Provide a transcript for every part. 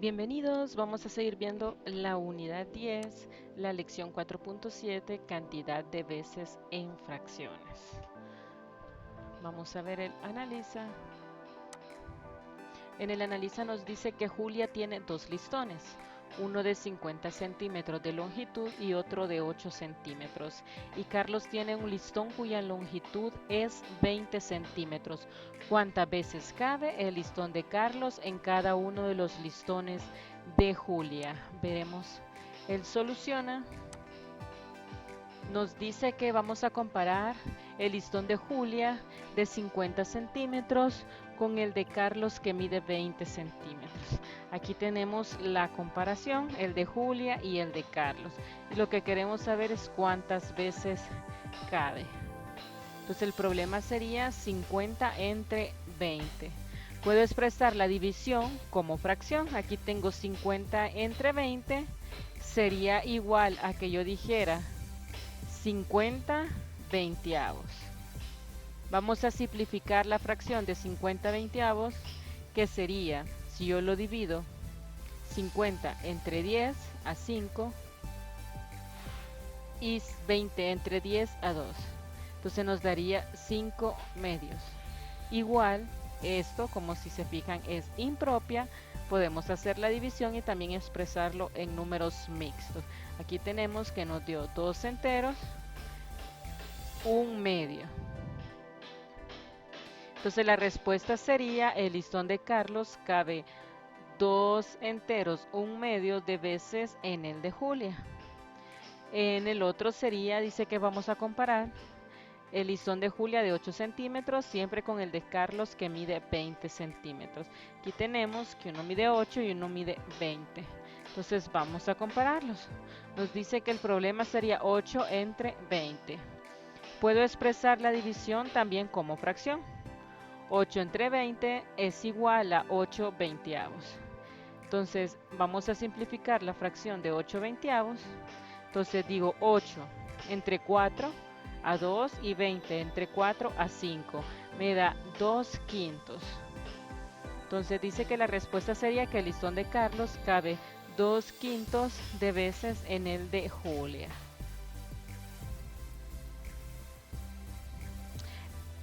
Bienvenidos, vamos a seguir viendo la unidad 10, la lección 4.7, cantidad de veces en fracciones. Vamos a ver el analiza. En el analiza nos dice que Julia tiene dos listones, uno de 50 centímetros de longitud y otro de 8 centímetros. Y Carlos tiene un listón cuya longitud es 20 centímetros. ¿Cuántas veces cabe el listón de Carlos en cada uno de los listones de Julia? Veremos. Él soluciona. Nos dice que vamos a comparar el listón de Julia de 50 centímetros con el de Carlos que mide 20 centímetros. Aquí tenemos la comparación, el de Julia y el de Carlos. Y lo que queremos saber es cuántas veces cabe. Entonces el problema sería 50 entre 20. Puedo expresar la división como fracción. Aquí tengo 50 entre 20. Sería igual a que yo dijera 50 veinteavos. Vamos a simplificar la fracción de 50 veinteavos, que sería, si yo lo divido, 50 entre 10 a 5 y 20 entre 10 a 2. Entonces nos daría 5 medios. Igual, esto, como si se fijan, es impropia. Podemos hacer la división y también expresarlo en números mixtos. Aquí tenemos que nos dio 2 enteros, 1 medio. Entonces la respuesta sería, el listón de Carlos cabe 2 enteros, 1 medio de veces en el de Julia. En el otro sería, dice que vamos a comparar el listón de Julia de 8 centímetros, siempre con el de Carlos que mide 20 centímetros. Aquí tenemos que uno mide 8 y uno mide 20. Entonces vamos a compararlos. Nos dice que el problema sería 8 entre 20. Puedo expresar la división también como fracción. 8 entre 20 es igual a 8 veinteavos. Entonces vamos a simplificar la fracción de 8 veinteavos. Entonces digo 8 entre 4 a 2 y 20 entre 4 a 5. Me da 2 quintos. Entonces dice que la respuesta sería que el listón de Carlos cabe 2 quintos de veces en el de Julia.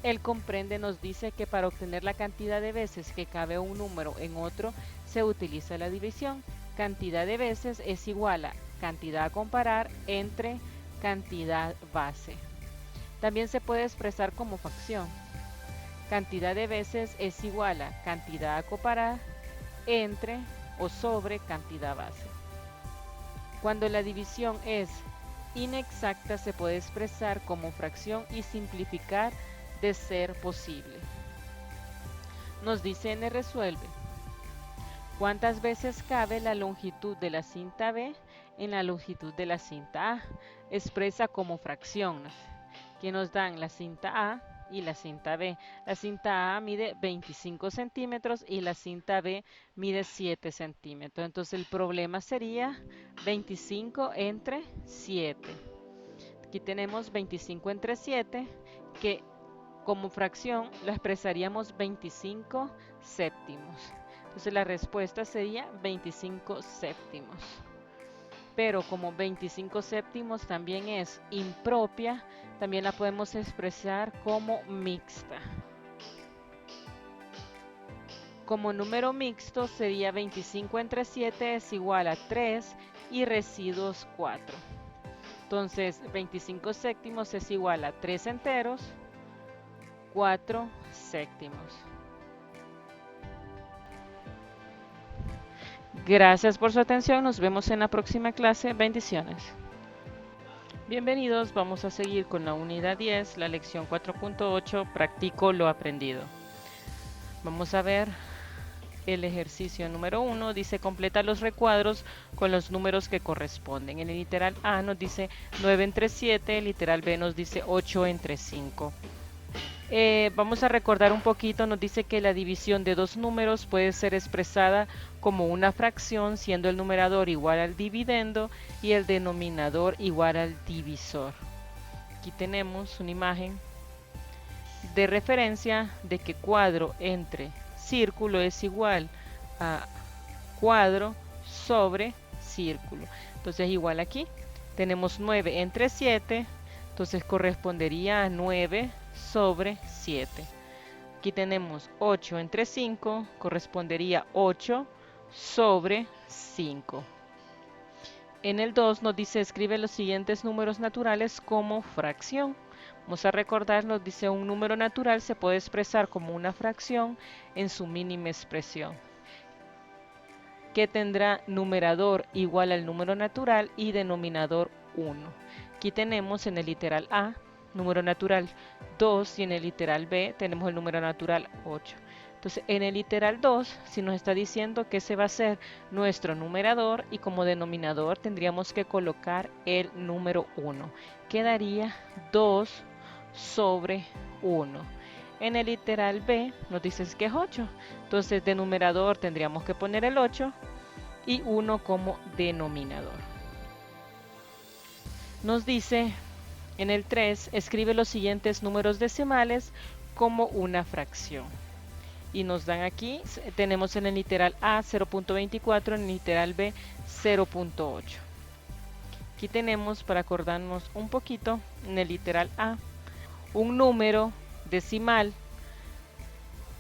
El comprende nos dice que para obtener la cantidad de veces que cabe un número en otro se utiliza la división. Cantidad de veces es igual a cantidad a comparar entre cantidad base. También se puede expresar como fracción. Cantidad de veces es igual a cantidad a comparar entre o sobre cantidad base. Cuando la división es inexacta se puede expresar como fracción y simplificar de ser posible. Nos dice en el resuelve. ¿Cuántas veces cabe la longitud de la cinta B en la longitud de la cinta A? Expresa como fracción. Que nos dan la cinta A y la cinta B. La cinta A mide 25 centímetros y la cinta B mide 7 centímetros. Entonces el problema sería 25 entre 7. Aquí tenemos 25 entre 7, que como fracción la expresaríamos 25 séptimos. Entonces la respuesta sería 25 séptimos. Pero como 25 séptimos también es impropia, también la podemos expresar como mixta. Como número mixto sería 25 entre 7 es igual a 3 y residuos 4. Entonces 25 séptimos es igual a 3 enteros, 4 séptimos. Gracias por su atención, nos vemos en la próxima clase. Bendiciones. Bienvenidos, vamos a seguir con la unidad 10, la lección 4.8, practico lo aprendido. Vamos a ver el ejercicio número 1, dice completa los recuadros con los números que corresponden. En el literal A nos dice 9 entre 7, el literal B nos dice 8 entre 5. Vamos a recordar un poquito, nos dice que la división de dos números puede ser expresada como una fracción, siendo el numerador igual al dividendo y el denominador igual al divisor. Aquí tenemos una imagen de referencia de que cuadro entre círculo es igual a cuadro sobre círculo. Entonces igual aquí tenemos 9 entre 7, entonces correspondería a 9 sobre 7. Aquí tenemos 8 entre 5, correspondería 8 sobre 5. En el 2 nos dice escribe los siguientes números naturales como fracción. Vamos a recordar, nos dice un número natural se puede expresar como una fracción en su mínima expresión, que tendrá numerador igual al número natural y denominador 1. Aquí tenemos en el literal A, número natural 2, y en el literal B tenemos el número natural 8. Entonces, en el literal 2, si nos está diciendo que ese va a ser nuestro numerador y como denominador tendríamos que colocar el número 1. Quedaría 2 sobre 1. En el literal B nos dice que es 8. Entonces, de numerador tendríamos que poner el 8 y 1 como denominador. Nos dice en el 3, escribe los siguientes números decimales como una fracción. Y nos dan aquí, tenemos en el literal A 0.24, en el literal B 0.8. Aquí tenemos, para acordarnos un poquito, en el literal A, un número decimal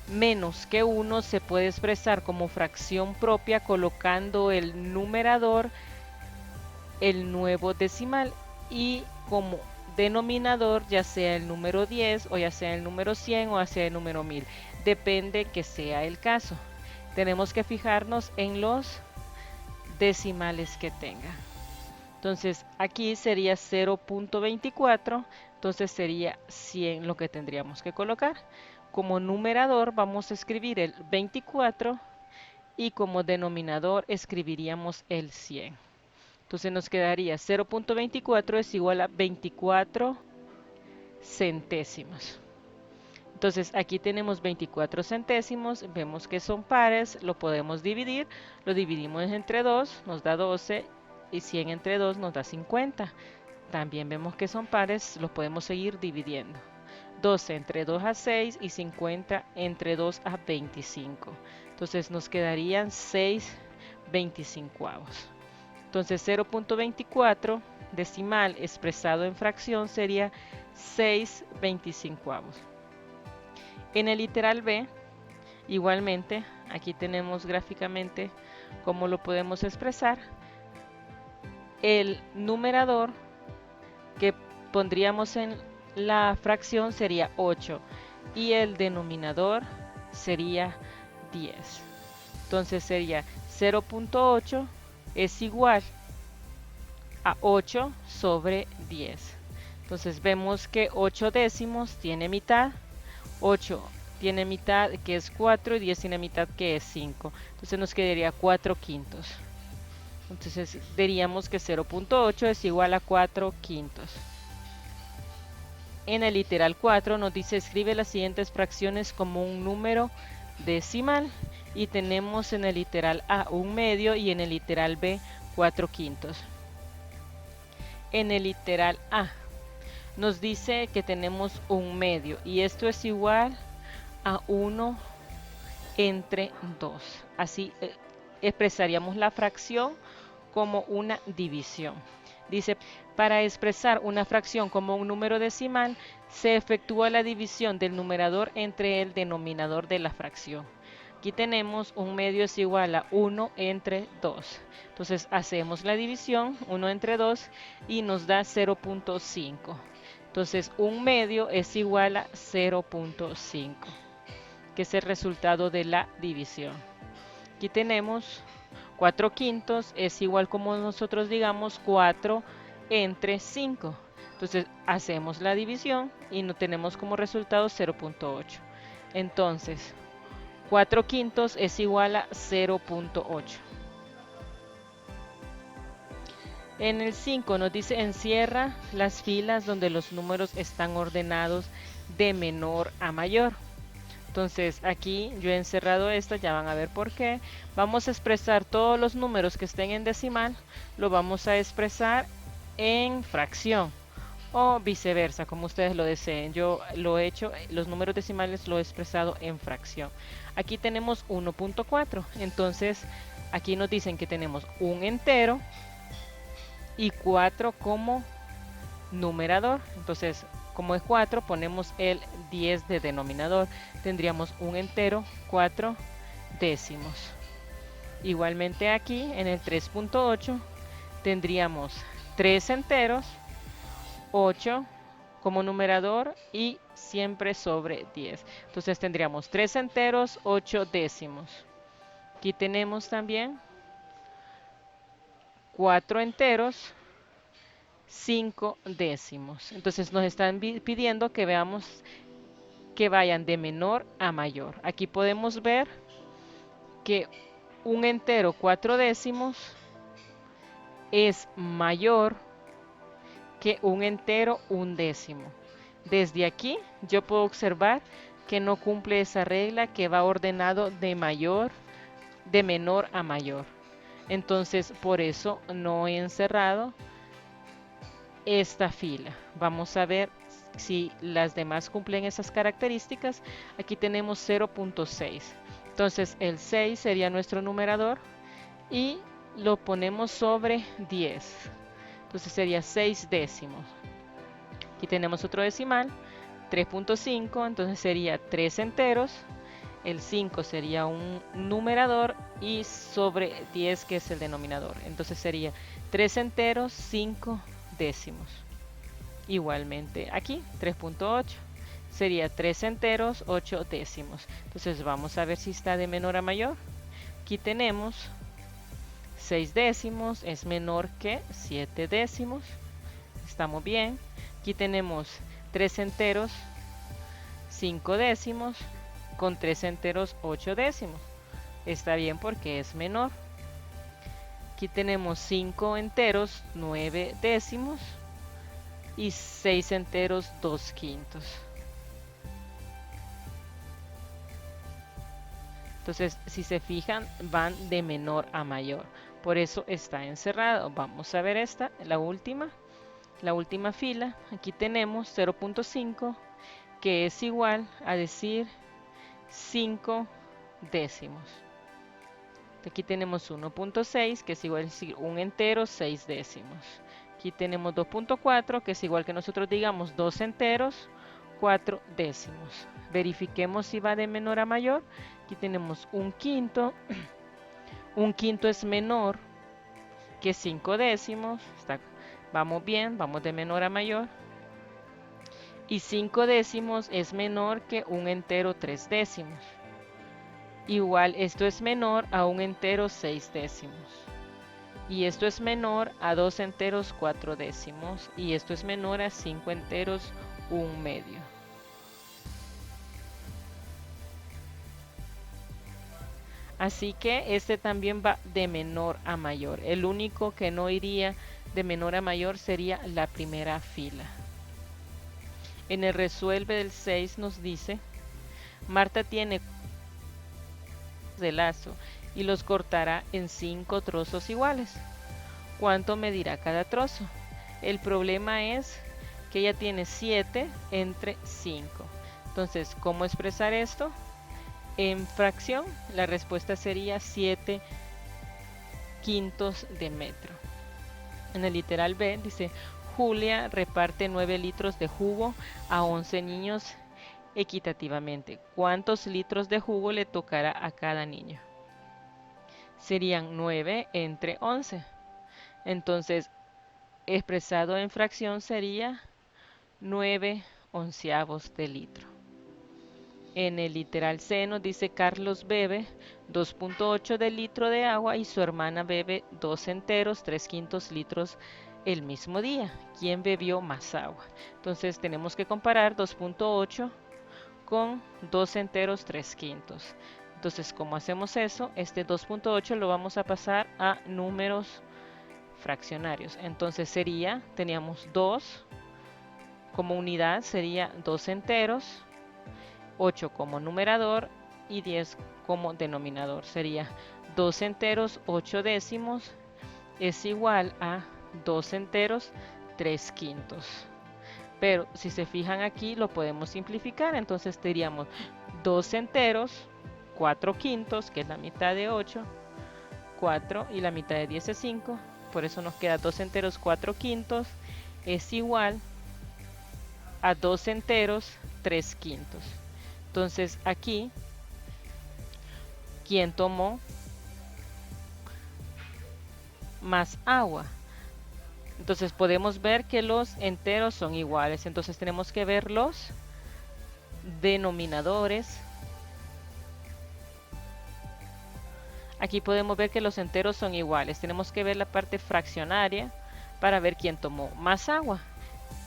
menos que 1 se puede expresar como fracción propia colocando el numerador, el nuevo decimal, y como denominador ya sea el número 10 o ya sea el número 100 o ya sea el número 1000, depende que sea el caso. Tenemos que fijarnos en los decimales que tenga. Entonces aquí sería 0.24, entonces sería 100 lo que tendríamos que colocar. Como numerador vamos a escribir el 24 y como denominador escribiríamos el 100. Entonces nos quedaría 0.24 es igual a 24 centésimos. Entonces aquí tenemos 24 centésimos, vemos que son pares, lo podemos dividir, lo dividimos entre 2, nos da 12 y 100 entre 2 nos da 50. También vemos que son pares, los podemos seguir dividiendo. 12 entre 2 a 6 y 50 entre 2 a 25. Entonces nos quedarían 6 25avos. Entonces 0.24 decimal expresado en fracción sería 6 25avos. En el literal B, igualmente, aquí tenemos gráficamente cómo lo podemos expresar. El numerador que pondríamos en la fracción sería 8 y el denominador sería 10. Entonces sería 0.8 es igual a 8 sobre 10. Entonces vemos que 8 décimos tiene mitad, 8 tiene mitad que es 4 y 10 tiene mitad que es 5. Entonces nos quedaría 4 quintos. Entonces diríamos que 0.8 es igual a 4 quintos. En el literal 4 nos dice escribe las siguientes fracciones como un número decimal y tenemos en el literal A un medio y en el literal B 4 quintos. En el literal A nos dice que tenemos un medio y esto es igual a 1 entre 2. Así expresaríamos la fracción como una división. Dice, para expresar una fracción como un número decimal, se efectúa la división del numerador entre el denominador de la fracción. Aquí tenemos un medio es igual a 1 entre 2. Entonces hacemos la división, 1 entre 2, y nos da 0.5. Entonces un medio es igual a 0.5, que es el resultado de la división. Aquí tenemos 4 quintos es igual, como nosotros digamos, 4 entre 5. Entonces hacemos la división y no tenemos como resultado 0.8. Entonces 4 quintos es igual a 0.8. En el 5 nos dice encierra las filas donde los números están ordenados de menor a mayor. Entonces aquí yo he encerrado esto, ya van a ver por qué. Vamos a expresar todos los números que estén en decimal, lo vamos a expresar en fracción o viceversa, como ustedes lo deseen. Yo lo he hecho, los números decimales lo he expresado en fracción. Aquí tenemos 1.4, entonces aquí nos dicen que tenemos un entero y 4 como numerador. Entonces, como es 4, ponemos el 10 de denominador. Tendríamos un entero, 4 décimos. Igualmente aquí en el 3.8 tendríamos 3 enteros, 8 como numerador y siempre sobre 10. Entonces tendríamos 3 enteros, 8 décimos. Aquí tenemos también 4 enteros, 5 décimos. Entonces nos están pidiendo que veamos que vayan de menor a mayor. Aquí podemos ver que un entero 4 décimos es mayor que un entero un décimo. Desde aquí yo puedo observar que no cumple esa regla, que va ordenado de menor a mayor. Entonces por eso no he encerrado esta fila. Vamos a ver si las demás cumplen esas características. Aquí tenemos 0.6. Entonces el 6 sería nuestro numerador y lo ponemos sobre 10. Entonces sería 6 décimos. Aquí tenemos otro decimal, 3.5, entonces sería 3 enteros. El 5 sería un numerador y sobre 10 que es el denominador. Entonces sería 3 enteros, 5 décimos. Igualmente aquí 3.8 sería 3 enteros, 8 décimos. Entonces vamos a ver si está de menor a mayor. Aquí tenemos 6 décimos, es menor que 7 décimos. Estamos bien. Aquí tenemos 3 enteros, 5 décimos, con 3 enteros, 8 décimos. Está bien porque es menor. Aquí tenemos 5 enteros, 9 décimos y 6 enteros, 2 quintos. Entonces, si se fijan, van de menor a mayor. Por eso está encerrado. Vamos a ver esta, la última fila. Aquí tenemos 0.5, que es igual a decir 5 décimos. Aquí tenemos 1.6, que es igual a decir un entero, 6 décimos. Aquí tenemos 2.4, que es igual que nosotros digamos 2 enteros, 4 décimos. Verifiquemos si va de menor a mayor. Aquí tenemos un quinto. Un quinto es menor que 5 décimos. Vamos bien, vamos de menor a mayor. Y 5 décimos es menor que un entero 3 décimos. Igual esto es menor a un entero 6 décimos. Y esto es menor a 2 enteros 4 décimos. Y esto es menor a 5 enteros 1 medio. Así que este también va de menor a mayor. El único que no iría de menor a mayor sería la primera fila. En el resuelve del 6 nos dice, Marta tiene de lazo y los cortará en 5 trozos iguales. ¿Cuánto medirá cada trozo? El problema es que ella tiene 7 entre 5. Entonces, ¿cómo expresar esto? En fracción, la respuesta sería 7 quintos de metro. En el literal B dice, Julia reparte 9 litros de jugo a 11 niños equitativamente. ¿Cuántos litros de jugo le tocará a cada niño? Serían 9 entre 11. Entonces, expresado en fracción sería 9 onceavos de litro. En el literal C nos dice Carlos bebe 2.8 de litro de agua y su hermana bebe 2 enteros 3 quintos litros el mismo día. ¿Quién bebió más agua? Entonces tenemos que comparar 2.8 con 2 enteros 3 quintos. Entonces, ¿cómo hacemos eso? Este 2.8 lo vamos a pasar a números fraccionarios. Entonces sería, teníamos 2 como unidad, sería 2 enteros, 8 como numerador y 10 como denominador. Sería 2 enteros 8 décimos es igual a 2 enteros 3 quintos. Pero si se fijan aquí lo podemos simplificar. Entonces tendríamos 2 enteros 4 quintos, que es la mitad de 8, 4 y la mitad de 10 es 5. Por eso nos queda 2 enteros 4 quintos es igual a 2 enteros 3 quintos. Entonces aquí, ¿quién tomó más agua? Entonces podemos ver que los enteros son iguales. Entonces tenemos que ver los denominadores. Aquí podemos ver que los enteros son iguales. Tenemos que ver la parte fraccionaria para ver quién tomó más agua.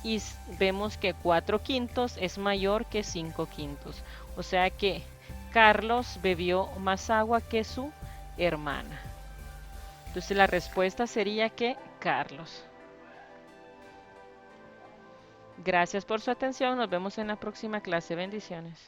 Y vemos que 4 quintos es mayor que 5 quintos. O sea que Carlos bebió más agua que su hermana. Entonces la respuesta sería que Carlos. Gracias por su atención. Nos vemos en la próxima clase. Bendiciones.